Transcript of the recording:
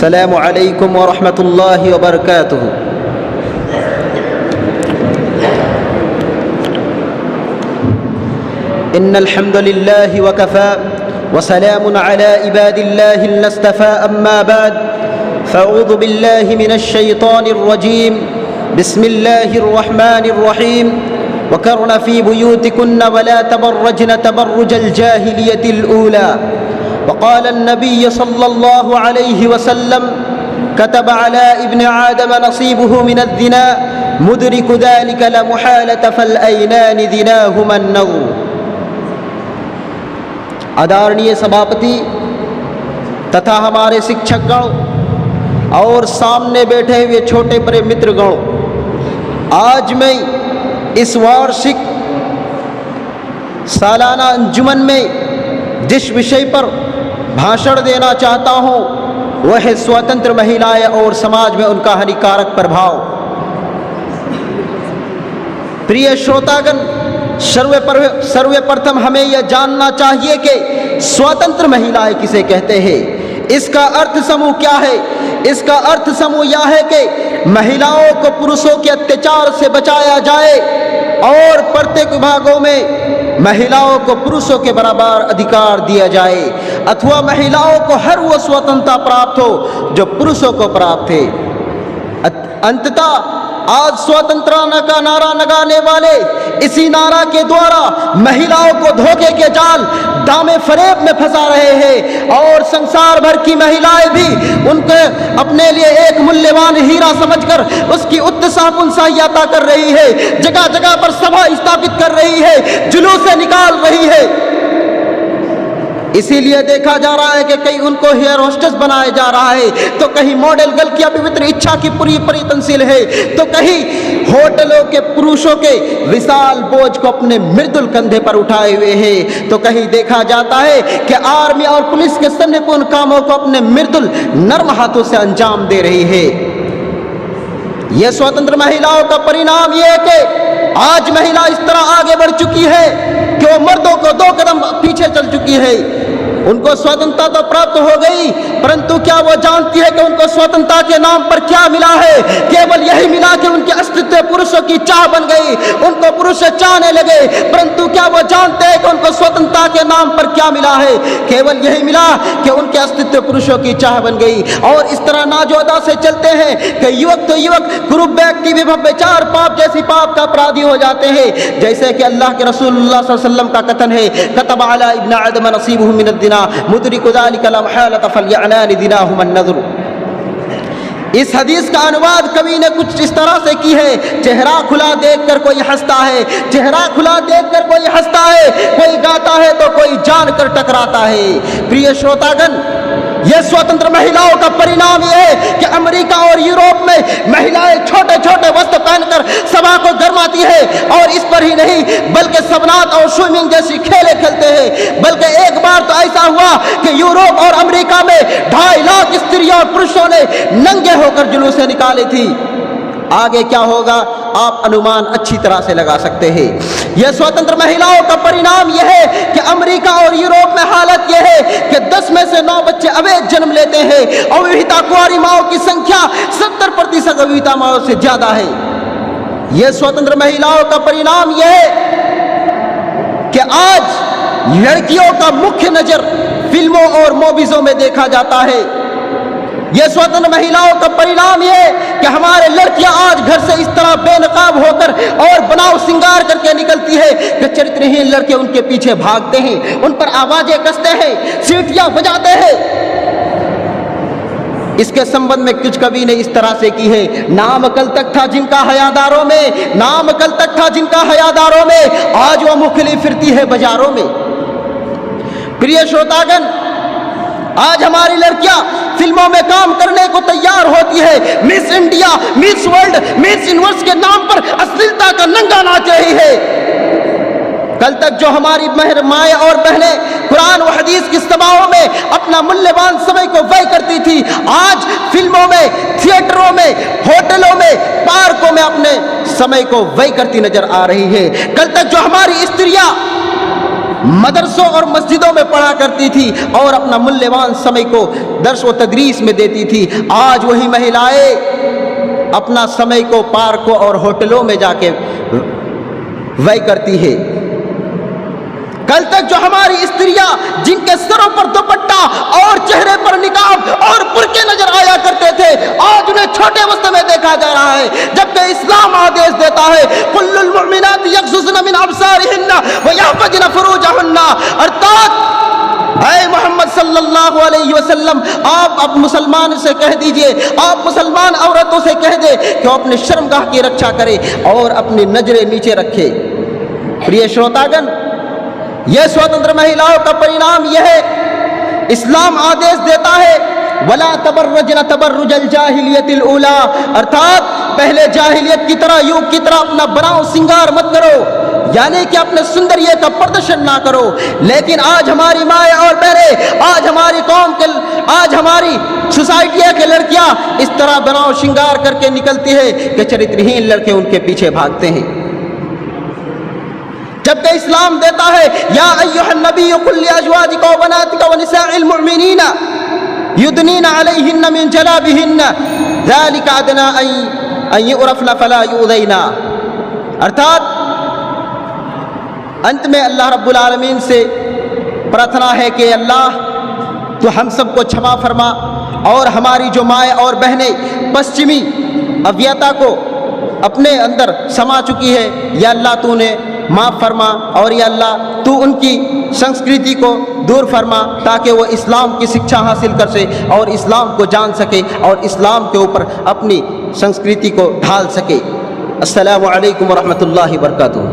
अस्सलामु अलैकुम व रहमतुल्लाहि व बरकातुहू। इन्नल हम्दुलिल्लाहि व कफ़ा व सलामुन अला इबादिल्लाहिल मुस्तफ़ा अम्मा बाद फ़अऊज़ु बिल्लाहि मिनश शैतानिर रजीम बिस्मिल्लाहिर रहमानिर रहीम वक़र्न फ़ी बुयूतिकुन्न वला तबर्रजन तबर्रुजल जाहिलियतिल ऊला वक़ाल अन्नबी सल्लल्लाहु अलैहि वसल्लम कतब अला इब्न आदम नसीबुहु मिनज़्ज़िना मुदरिकु ज़ालिका लमुहालत फ़लअयनानि ज़िनाहुमा अन्नज़्र। आदरणीय सभापति तथा हमारे शिक्षकगण और सामने बैठे हुए छोटे बड़े मित्रगण, आज मैं इस वार्षिक सालाना अंजुमन में जिस विषय पर भाषण देना चाहता हूँ वह है स्वतंत्र महिलाएं और समाज में उनका हानिकारक प्रभाव। प्रिय श्रोतागण, सर्वप्रथम हमें यह जानना चाहिए कि स्वतंत्र महिलाएं किसे कहते हैं। इसका अर्थ समूह क्या है? इसका अर्थ समूह यह है कि महिलाओं को पुरुषों के अत्याचार से बचाया जाए और प्रत्येक विभागों में महिलाओं को पुरुषों के बराबर अधिकार दिया जाए अथवा महिलाओं को हर वो स्वतंत्रता प्राप्त हो जो पुरुषों को प्राप्त है। अंततः आज स्वतंत्रता का नारा लगाने वाले इसी नारा के द्वारा महिलाओं को धोखे के जाल दामे फरेब में फंसा रहे हैं और संसार भर की महिलाएं भी उनको अपने लिए एक मूल्यवान हीरा समझकर उसकी उत्साहपूर्ण सहायता कर रही है, जगह जगह पर सभा स्थापित कर रही है, जुलूस निकाल रही है। इसीलिए देखा जा रहा है कि कहीं उनको हेयर होस्टेस बनाया जा रहा है, तो कहीं मॉडल गर्ल की पवित्र इच्छा की पूरी तंसील है, तो कहीं होटलों के पुरुषों के विशाल बोझ को अपने मृदुल कंधे पर उठाए हुए हैं, तो कहीं देखा जाता है कि आर्मी और पुलिस के सैन्यपूर्ण कामों को अपने मृदुल नर्म हाथों से अंजाम दे रही है। यह स्वतंत्र महिलाओं का परिणाम यह है कि आज महिला इस तरह आगे बढ़ चुकी है कि वो मर्दों को 2 कदम पीछे चल चुकी है। उनको स्वतंत्रता तो प्राप्त हो गई, परंतु क्या वो जानती है कि उनको स्वतंत्रता के नाम पर क्या मिला है? केवल यही मिला कि उनके अस्तित्व पुरुषों की चाह बन गई, उनको पुरुष चाहने लगे। परंतु क्या वो जानते हैं कि उनको स्वतंत्रता के नाम पर क्या मिला है? केवल यही मिला कि उनके अस्तित्व पुरुषों की चाह बन गई। और इस तरह नाजोदा से चलते हैं कि युवक तो युवक, कुरूप व्यक्ति भी व्यभिचार पाप जैसी पाप का अपराधी हो जाते हैं। जैसे कि अल्लाह के रसूलुल्लाह सल्लल्लाहु अलैहि वसल्लम का कथन है, कतब अला इब्न आदम नसीबुहु मिनज़्ज़िना मुदरिकु ज़ालिका लमुहालत फ़लयअनानि ज़िनाहुमा अन्नज़्र। इस हदीस का अनुवाद कवि ने कुछ इस तरह से की है, चेहरा खुला देखकर कोई हंसता है, चेहरा खुला देखकर कोई हंसता है, कोई गाता है तो कोई जानकर टकराता है। प्रिय श्रोतागण, यह स्वतंत्र महिलाओं का परिणाम यह है कि अमेरिका और यूरोप में महिलाएं छोटे छोटे वस्त्र पहनकर सभा को गरमाती है। और इस पर ही नहीं बल्कि सबनात और स्विमिंग जैसी खेलें खेलते हैं। बल्कि एक बार तो ऐसा हुआ कि यूरोप और अमेरिका में 2.5 लाख स्त्रियों और पुरुषों ने नंगे होकर जुलूसें निकाली थी। आगे क्या होगा आप अनुमान अच्छी तरह से लगा सकते हैं। यह स्वतंत्र महिलाओं का परिणाम यह है कि अमेरिका और यूरोप में हालत यह है कि 10 में से 9 बच्चे अवैध जन्म लेते हैं। अविवाहिता कुंवारी माओं की संख्या 70% अविवाहिता माओं से ज्यादा है। यह स्वतंत्र महिलाओं का परिणाम यह है कि आज लड़कियों का मुख्य नजर फिल्मों और मूवीजों में देखा जाता है। यह स्वतंत्र महिलाओं का परिणाम यह है कि हमारे लड़कियां आज घर से इस तरह बेनकाब होकर और बनाव श्रृंगार करके निकलती है कि चरित्रहीन लड़के उनके पीछे भागते हैं, उन पर आवाजें कसते हैं, सीटियां बजाते हैं। इसके संबंध में कुछ कवि ने इस तरह से की है, नाम कल तक था जिनका हयादारों में, नाम कल तक था जिनका हयादारों में, आज वह मुखली फिरती है बाजारों में। प्रिय श्रोतागण, आज हमारी लड़कियां फिल्मों में काम करने को तैयार होती है। Miss India, miss world, miss universe के नाम पर अश्लीलता का नंगा नाच रही है। कल तक जो हमारी माएँ और बहनें कुरान व हदीस की सभाओं में अपना मूल्यवान समय को व्यय करती थी, आज फिल्मों में, थिएटरों में, होटलों में, पार्कों में अपने समय को व्यय करती नजर आ रही है। कल तक जो हमारी स्त्रियां मदरसों और मस्जिदों में पढ़ा करती थी और अपना मूल्यवान समय को दर्स व तदरीस में देती थी। आज वही महिलाएं अपना समय को पार्कों और होटलों में जाके व्यय करती है। कल तक जो हमारी स्त्रियां जिनके सरों पर दुपट्टा और चेहरे पर निकाब और बुर्के नजर आया करते थे, आज उन्हें छोटे वस्त्र में देखा जा रहा है, जबकि इस्लाम आदेश देता है कुल्लुल मुमिनात यग़ज़ुज़्न मिन अब्सारिहिन्ना व यहफ़ज़्न फुरूजहुन्ना। अर्थात ऐ मोहम्मद सल्लल्लाहु अलैहि वसल्लम, आप मुसलमान से कह दीजिए, आप मुसलमान औरतों से कह दे कि वो अपने शर्मगाह की रक्षा करे और अपनी नजरें नीचे रखे। प्रिय श्रोतागण, यह स्वतंत्र महिलाओं का परिणाम यह है। इस्लाम आदेश देता है वला तबर्रजना तबर्रुजल जाहिलियतिल ऊला, अर्थात पहले जाहिलियत की तरह, युग की तरह अपना बनाओ सिंगार मत करो, यानी कि अपने सुंदरिये का प्रदर्शन ना करो। लेकिन आज हमारी माएँ और बहनें, आज हमारी कौम के, आज हमारी सोसाइटियाँ के लड़कियाँ इस तरह बनाओ श्रृंगार करके निकलती है कि चरित्रहीन लड़के उनके पीछे भागते हैं। जबकि इस्लाम देता है या अय्युहन नबी कुल लिअज़वाजिका व बनातिका व निसाइल मुमिनीना युदनीना अलैहिन्ना मिन जलाबिहिन्ना ज़ालिका अदना अन युरफ़ना फला युज़ैना। अर्थात अंत में अल्लाह रब्बुल आलमीन से प्रार्थना है कि अल्लाह तो हम सबको क्षमा फरमा और हमारी जो माएँ और बहनें पश्चिमी अव्ययता को अपने अंदर समा चुकी है, या अल्लाह तूने माफ़ फरमा और या अल्लाह तू उनकी संस्कृति को दूर फरमा ताकि वो इस्लाम की शिक्षा हासिल कर सके और इस्लाम को जान सके और इस्लाम के ऊपर अपनी संस्कृति को ढाल सके। अस्सलामु अलैकुम व रहमतुल्लाहि व बरकातुहू।